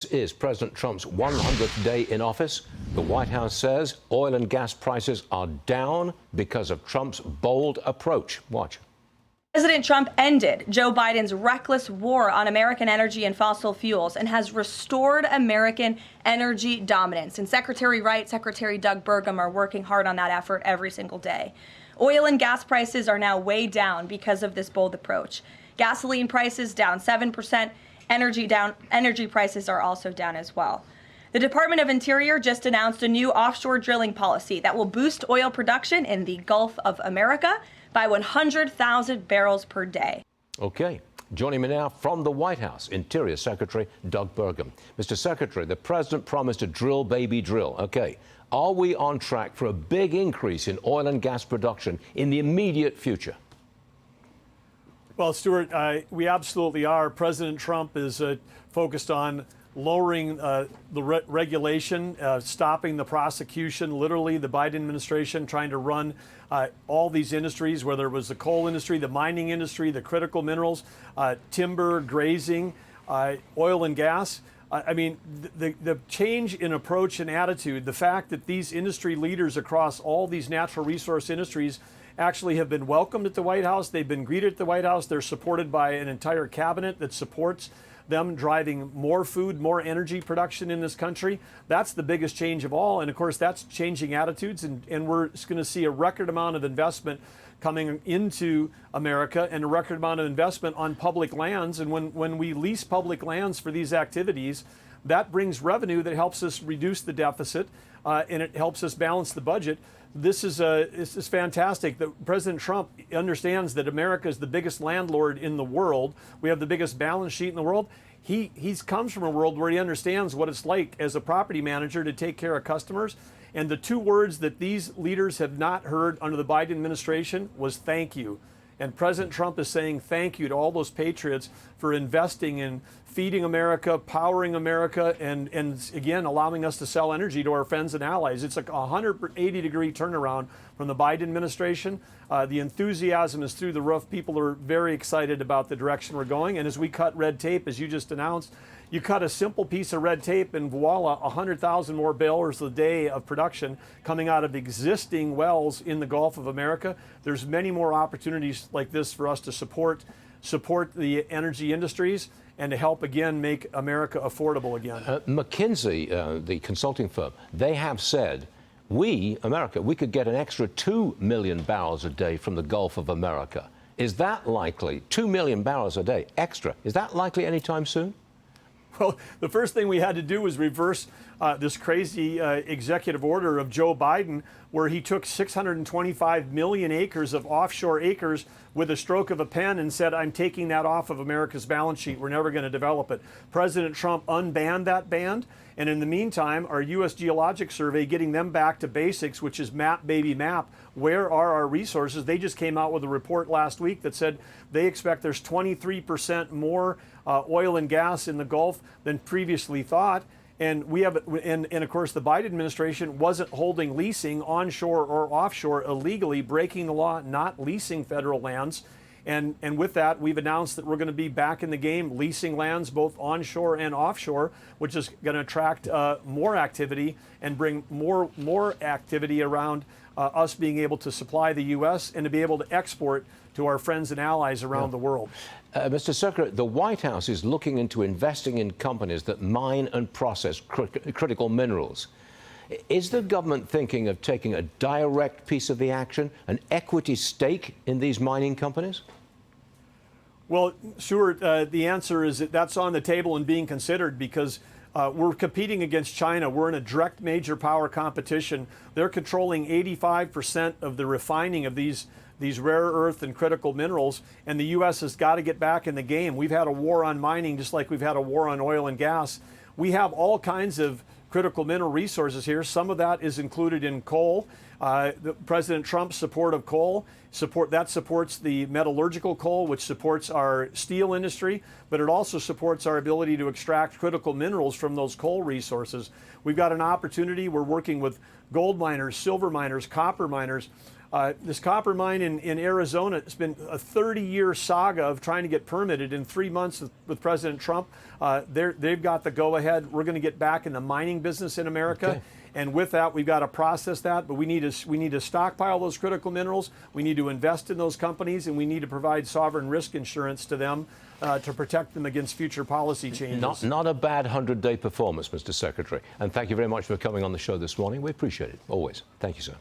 This is President Trump's 100th day in office. The White House says oil and gas prices are down because of Trump's bold approach. Watch. President Trump ended Joe Biden's reckless war on American energy and fossil fuels and has restored American energy dominance. And Secretary Wright, Secretary Doug Burgum are working hard on that effort every single day. Oil and gas prices are now way down because of this bold approach. Gasoline prices down 7%. Energy prices are also down as well. The Department of Interior just announced a new offshore drilling policy that will boost oil production in the Gulf of America by 100,000 barrels per day. Okay. Joining me now from the White House, Interior Secretary Doug Burgum. Mr. Secretary, the president promised to drill, baby, drill. Okay. Are we on track for a big increase in oil and gas production in the immediate future? Well, Stuart, we absolutely are. President Trump is focused on lowering the regulation, stopping the prosecution. Literally, the Biden administration trying to run all these industries, whether it was the coal industry, the mining industry, the critical minerals, timber, grazing, oil and gas. I mean, the change in approach and attitude, the fact that these industry leaders across all these natural resource industries actually have been welcomed at the White House. They've been greeted at the White House. They're supported by an entire cabinet that supports them driving more food, more energy production in this country. That's the biggest change of all. And of course, that's changing attitudes. And we're going to see a record amount of investment coming into America and a record amount of investment on public lands. And when we lease public lands for these activities, that brings revenue that helps us reduce the deficit and it helps us balance the budget. This is fantastic that President Trump understands that America is the biggest landlord in the world. We have the biggest balance sheet in the world. He comes from a world where he understands what it's like as a property manager to take care of customers. And the two words that these leaders have not heard under the Biden administration was thank you. And President Trump is saying thank you to all those patriots for investing in feeding America, powering America, and again, allowing us to sell energy to our friends and allies. It's like a 180-degree turnaround from the Biden administration. The enthusiasm is through the roof. People are very excited about the direction we're going. And as we cut red tape, as you just announced, you cut a simple piece of red tape and voila, 100,000 more barrels a day of production coming out of existing wells in the Gulf of America. There's many more opportunities like this for us to support the energy industries and to help, again, make America affordable again. McKinsey, the consulting firm, they have said America, we could get an extra 2 million barrels a day from the Gulf of America. Is that likely? 2 million barrels a day extra. Is that likely anytime soon? Well, the first thing we had to do was reverse this crazy executive order of Joe Biden, where he took 625 million acres of offshore acres with a stroke of a pen and said, I'm taking that off of America's balance sheet. We're never going to develop it. President Trump unbanned that ban. And in the meantime, our U.S. Geologic Survey, getting them back to basics, which is map, baby, map. Where are our resources? They just came out with a report last week that said they expect there's 23% more oil and gas in the Gulf than previously thought. And of course, the Biden administration wasn't holding leasing onshore or offshore illegally, breaking the law, not leasing federal lands. And with that, we've announced that we're going to be back in the game, leasing lands both onshore and offshore, which is going to attract more activity and bring more activity around us being able to supply the U.S. and to be able to export to our friends and allies around the world. Mr. Secretary, the White House is looking into investing in companies that mine and process critical minerals. Is the government thinking of taking a direct piece of the action, an equity stake in these mining companies? Well, Stuart, the answer is that that's on the table and being considered because we're competing against China. We're in a direct major power competition. They're controlling 85% of the refining of these rare earth and critical minerals, and the U.S. has got to get back in the game. We've had a war on mining just like we've had a war on oil and gas. We have all kinds of critical mineral resources here. Some of that is included in coal. President Trump's support of coal, supports the metallurgical coal, which supports our steel industry, but it also supports our ability to extract critical minerals from those coal resources. We've got an opportunity. We're working with gold miners, silver miners, copper miners, This copper mine in Arizona, it's been a 30-year saga of trying to get permitted. In 3 months with President Trump, they've got the go-ahead. We're going to get back in the mining business in America. Okay. And with that, we've got to process that, but we need to stockpile those critical minerals. We need to invest in those companies, and we need to provide sovereign risk insurance to them to protect them against future policy changes. Not a bad 100-day performance, Mr. Secretary. And thank you very much for coming on the show this morning. We appreciate it, always. Thank you, sir.